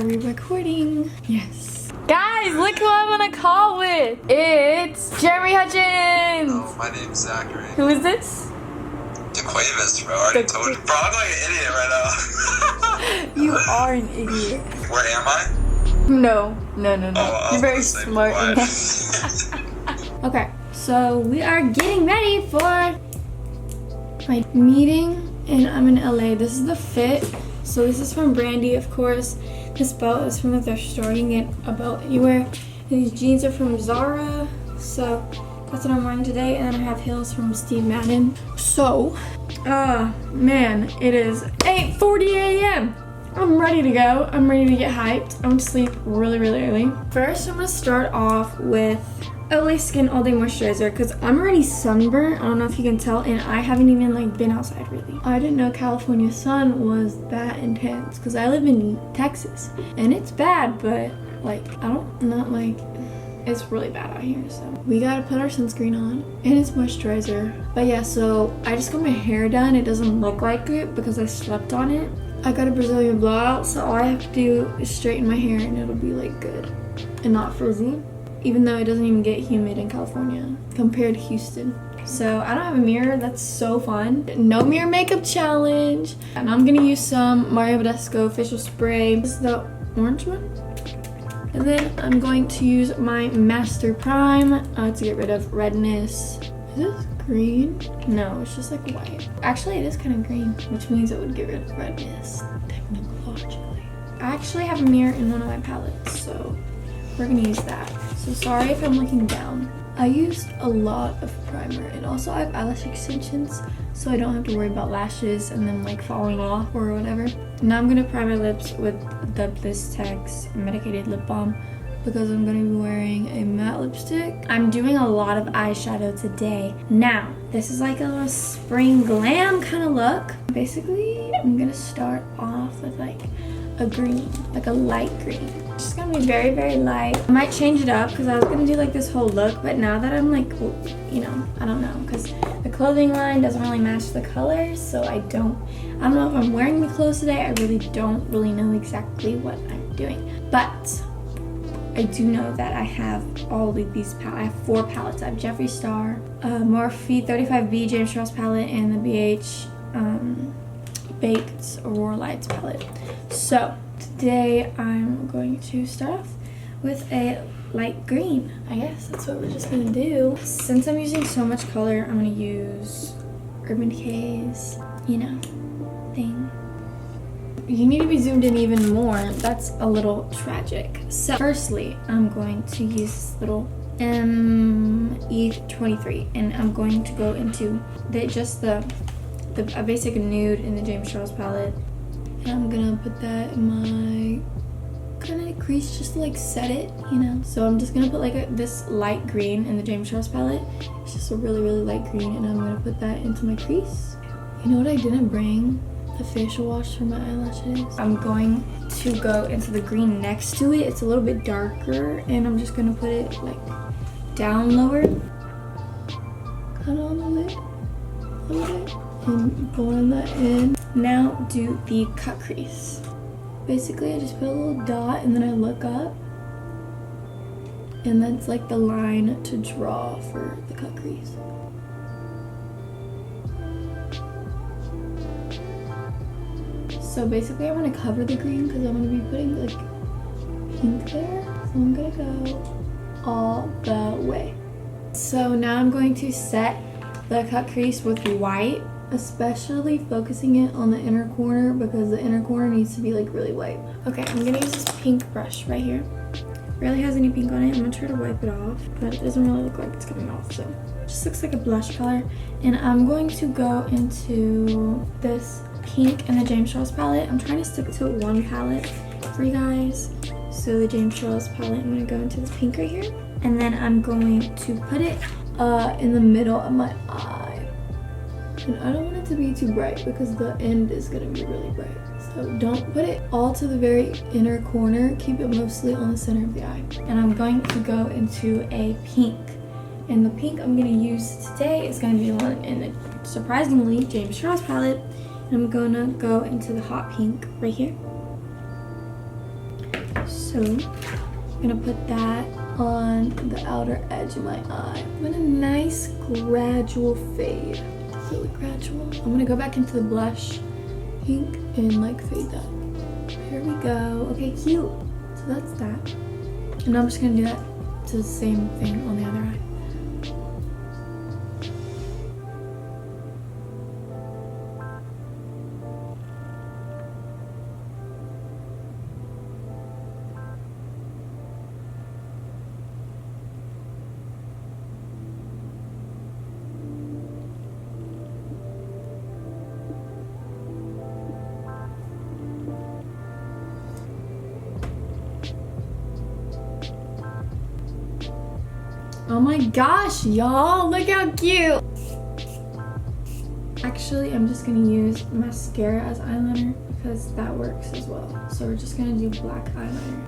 Are we recording? Yes. Guys, look who I'm on a call with. It's Jeremy Hutchins. Oh, my name's Zachary. Who is this? DeQuavis, bro. I already told you. Bro, I'm like an idiot right now. You are an idiot. Where am I? No. Oh, You're very smart. Okay, so we are getting ready for my meeting, and I'm in LA. This is the fit. So this is from Brandy, of course. This belt is from the thrift store. You can get a belt anywhere. And these jeans are from Zara. So that's what I'm wearing today. And then I have heels from Steve Madden. So, man, it is 8:40 a.m. I'm ready to go. I'm ready to get hyped. I'm gonna sleep really early. First, I'm gonna start off with Olay Skin All Day Moisturizer because I'm already sunburnt. I don't know if you can tell, and I haven't even been outside really. I didn't know California sun was that intense because I live in Texas and it's bad, but it's really bad out here. So we gotta put our sunscreen on and it's moisturizer. But yeah, so I just got my hair done. It doesn't look like it because I slept on it. I got a Brazilian blowout, so all I have to do is straighten my hair and it'll be good and not frizzy. Even though it doesn't even get humid in California compared to Houston. So I don't have a mirror. That's so fun. No mirror makeup challenge. And I'm gonna use some Mario Badescu facial spray. This is the orange one. And then I'm going to use my Master Prime to get rid of redness. Is this green? No, it's just white. Actually, it is kind of green, which means it would get rid of redness, technologically. I actually have a mirror in one of my palettes, so we're gonna use that. So sorry if I'm looking down. I used a lot of primer, and also I have eyelash extensions, so I don't have to worry about lashes and them falling off or whatever. Now I'm gonna prime my lips with the Bliss Text Medicated Lip Balm because I'm gonna be wearing a matte lipstick. I'm doing a lot of eyeshadow today. Now, this is a little spring glam kind of look. Basically, I'm gonna start off with a green, a light green. It's just gonna be very light. I might change it up because I was gonna do this whole look, but now that I'm I don't know, because the clothing line doesn't really match the colors, so I don't know if I'm wearing the clothes today. I really don't know exactly what I'm doing, but I do know that I have all of these palettes. I have 4 palettes. I have Jeffree Star, Morphe 35B James Charles palette, and the BH Baked Aurora Lights palette. So today I'm going to start off with a light green. I guess that's what we're just gonna do. Since I'm using so much color, I'm gonna use Urban Decay's, thing. You need to be zoomed in even more. That's a little tragic. So firstly, I'm going to use this little ME23, and I'm going to go into a basic nude in the James Charles palette, and I'm gonna put that in my kind of crease just to set it, So I'm just gonna put this light green in the James Charles palette. It's just a really light green, and I'm gonna put that into my crease. You know what I didn't bring? The facial wash for my eyelashes. I'm going to go into the green next to it. It's a little bit darker, and I'm just gonna put it down lower, kind of on the lid a little bit, and blend that in. Now do the cut crease. Basically, I just put a little dot and then I look up, and that's the line to draw for the cut crease. So basically, I want to cover the green because I'm going to be putting pink there. So I'm going to go all the way. So now I'm going to set the cut crease with white, especially focusing it on the inner corner because the inner corner needs to be really white. Okay, I'm gonna use this pink brush right here. Barely has any pink on it. I'm gonna try to wipe it off, but it doesn't really look like it's coming off, so it just looks like a blush color. And I'm going to go into this pink in the James Charles palette. I'm trying to stick to one palette for you guys. So the James Charles palette, I'm gonna go into this pink right here, and then I'm going to put it in the middle of my eye. And I don't want it to be too bright because the end is going to be really bright. So don't put it all to the very inner corner. Keep it mostly on the center of the eye. And I'm going to go into a pink. And the pink I'm going to use today is going to be one in the, surprisingly, James Charles palette. And I'm going to go into the hot pink right here. So I'm gonna put that on the outer edge of my eye. I'm in a nice gradual fade. Really gradual. I'm gonna go back into the blush pink and like fade that. Here we go. Okay, cute. So that's that. And I'm just gonna do that to the same thing on the other eye. Oh my gosh, y'all, look how cute. Actually, I'm just gonna use mascara as eyeliner because that works as well. So we're just gonna do black eyeliner.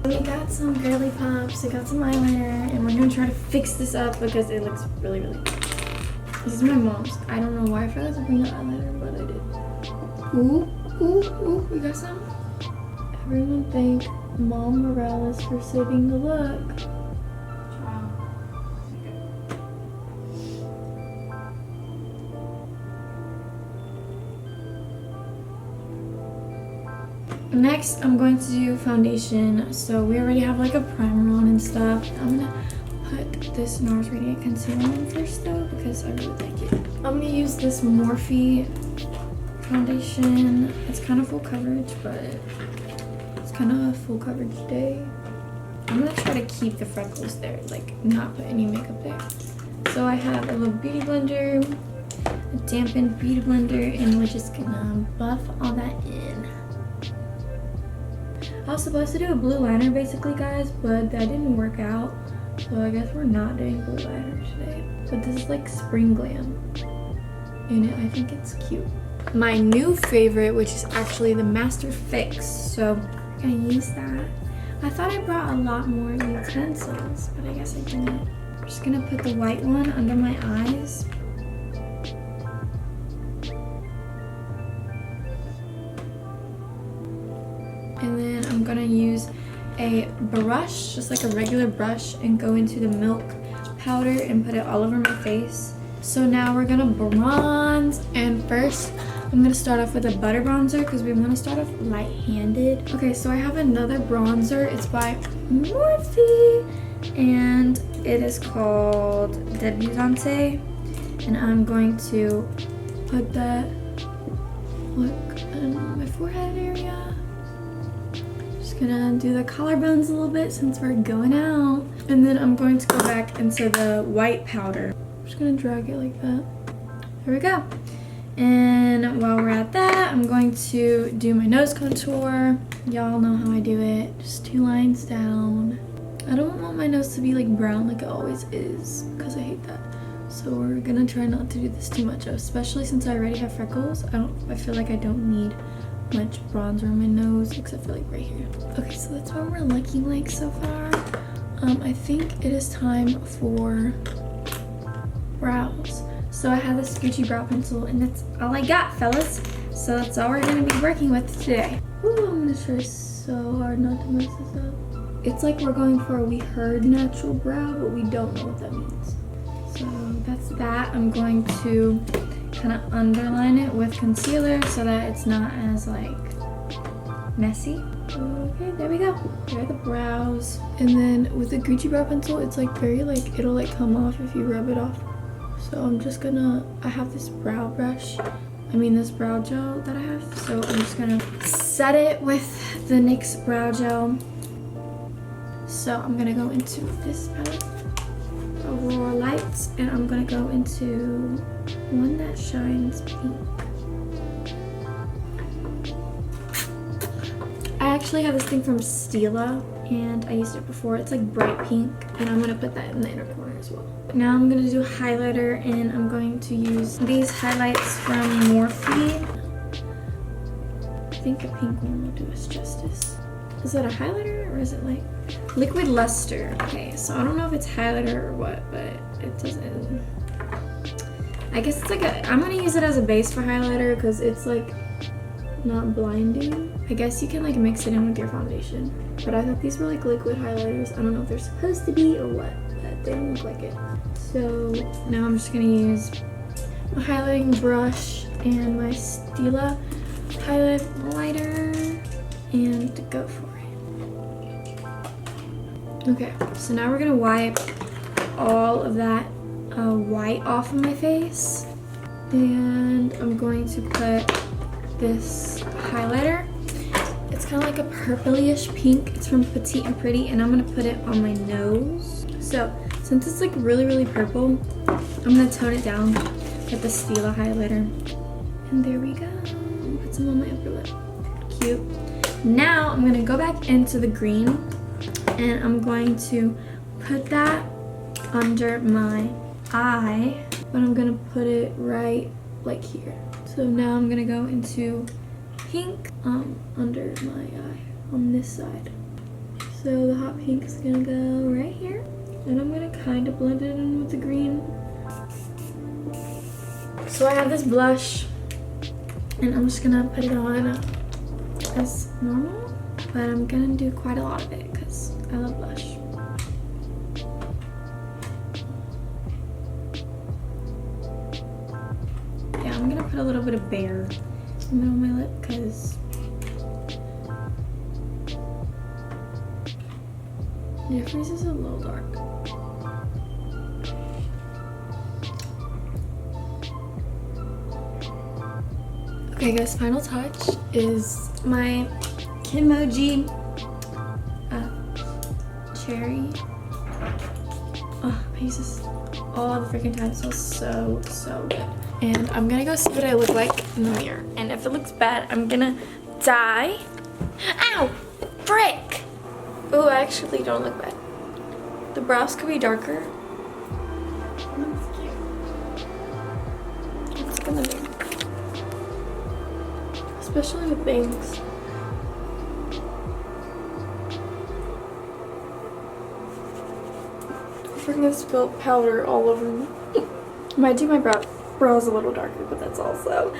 We got some girly pops, we got some eyeliner, and we're gonna try to fix this up because it looks really, really good. This is my mom's. I don't know why I forgot to bring the eyeliner, but I did. Ooh, ooh, ooh, we got some. Everyone thank Mom Morales for saving the look. Next, I'm going to do foundation. So we already have like a primer on and stuff. I'm gonna put this NARS Radiant Concealer on first though because I really like it. I'm gonna use this Morphe foundation. It's kind of full coverage, but it's kind of a full coverage day. I'm gonna try to keep the freckles there, like not put any makeup there. So I have a little beauty blender, a dampened beauty blender, and we're just gonna buff all that in. I was supposed to do a blue liner basically, guys, but that didn't work out. So I guess we're not doing blue liner today. But this is like spring glam. And I think it's cute. My new favorite, which is actually the Master Fix. So I'm gonna use that. I thought I brought a lot more utensils, but I guess I didn't. I'm just gonna put the white one under my eyes. And then I'm gonna use a brush, just like a regular brush, and go into the milk powder and put it all over my face. So now we're gonna bronze, and first I'm gonna start off with a butter bronzer because we want to start off light-handed. Okay, so I have another bronzer. It's by Morphe and it is called Debutante, and I'm going to put that on my forehead area. Gonna do the collarbones a little bit since we're going out, and then I'm going to go back into the white powder. I'm just gonna drag it like that. There we go. And while we're at that, I'm going to do my nose contour. Y'all know how I do it, just 2 lines down. I don't want my nose to be like brown like it always is because I hate that. So we're gonna try not to do this too much, especially since I already have freckles. I feel like I don't need much bronzer on my nose except for like right here. Okay, so that's what we're looking like so far. I think it is time for brows. So I have this Gucci brow pencil, and that's all I got, fellas. So that's all we're gonna be working with today. Ooh, I'm gonna try so hard not to mess this up. It's like we're going for a we heard natural brow, but we don't know what that means. So that's that. I'm going to kind of underline it with concealer so that it's not as like messy. Okay, there we go. There are the brows. And then with the Gucci brow pencil, it's like very like, it'll like come off if you rub it off. So I'm just gonna, I have this brow brush, this brow gel that I have. So I'm just gonna set it with the NYX brow gel. So I'm gonna go into this palette, Aurora Lights, and I'm gonna go into one that shines pink. I actually have this thing from Stila, and I used it before. It's like bright pink, and I'm gonna put that in the inner corner as well. Now I'm gonna do highlighter, and I'm going to use these highlights from Morphe. I think a pink one will do us justice. is that a highlighter or is it like liquid luster? Okay, so I don't know if it's highlighter or what, but it doesn't. I guess it's like I'm gonna use it as a base for highlighter because it's like not blinding. I guess you can like mix it in with your foundation. But I thought these were like liquid highlighters. I don't know if they're supposed to be or what, but they don't look like it. So now I'm just gonna use my highlighting brush and my Stila highlighter and go for it. Okay, so now we're gonna wipe all of that white off of my face. And I'm going to put this highlighter. It's kind of like a purplish pink. It's from Petite and Pretty, and I'm gonna put it on my nose. So since it's like really purple, I'm gonna tone it down with the Stila highlighter. And there we go. Put some on my upper lip. Cute. Now I'm gonna go back into the green, and I'm going to put that under my eye, but I'm gonna put it right like here. So now I'm gonna go into pink under my eye on this side. So the hot pink is gonna go right here, and I'm gonna kind of blend it in with the green. So I have this blush, and I'm just gonna put it on as normal, but I'm gonna do quite a lot of it because I love blush. Yeah, I'm gonna put a little bit of Bare in the middle of my lip because Jeffrey's is a little dark. Okay guys, final touch is my Kimoji cherry. Oh, I use this all the freaking time. It smells so good. And I'm gonna go see what I look like in the mirror. And if it looks bad, I'm gonna dye. Ow! Frick! Ooh, I actually don't look bad. The brows could be darker. That's cute. It's gonna be. Especially with things. I freaking spilled powder all over me. Might do my brows a little darker, but that's also.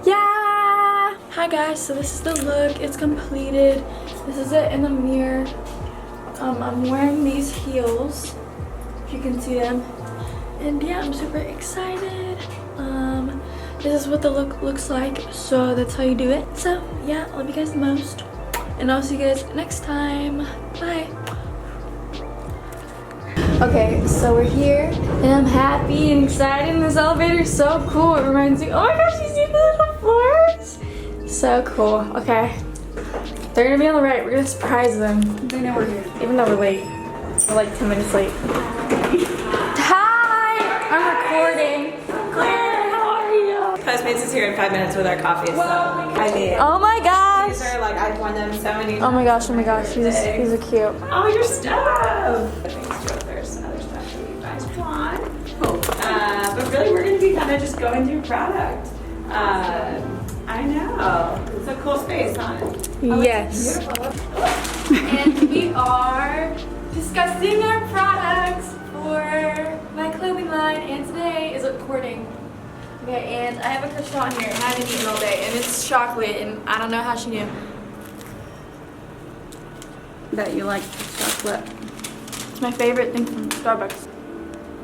Yeah! Hi guys, so this is the look. It's completed. This is it in the mirror. I'm wearing these heels, if you can see them. And yeah, I'm super excited. This is what the look looks like, so that's how you do it. So yeah, I love you guys the most, and I'll see you guys next time. Bye. Okay, so we're here, and I'm happy and excited, and this elevator is so cool. It reminds me, oh my gosh, you see the little floors? So cool. Okay, they're gonna be on the right. We're gonna surprise them. They know we're here, even though we're late. We're like 10 minutes late. Hi! I'm recording. Postmates is here in 5 minutes with our coffee. So I mean, Oh my gosh! these are like I've worn them so many times. Oh my gosh, these are cute. Oh, your stuff! Thanks, Joe. There's some other stuff that you guys want. But really, we're going to be kind of just going through product. I know. It's a cool space, huh? Yes. And we are discussing our products for my clothing line, and today is recording. Okay, and I have a croissant here, and I haven't eaten all day, and it's chocolate, and I don't know how she knew. That you like chocolate. It's my favorite thing from Starbucks.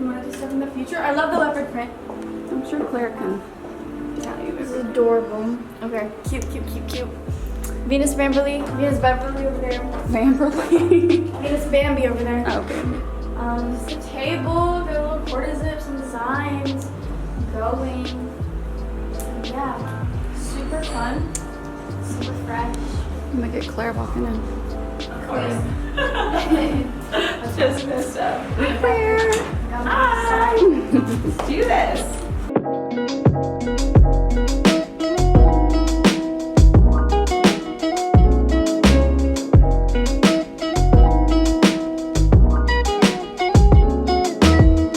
You want to do stuff in the future? I love the leopard print. I'm sure Claire can tell you. This is adorable. Okay, cute. Venus Beverly over there. Bamberly. Venus Bambi over there. Okay. Just a table, got a little quarter zip, some designs going. Yeah, super fun, super fresh. I'm gonna get Claire walking in. Of course. Just messed up. Claire. Hi. Let's do this.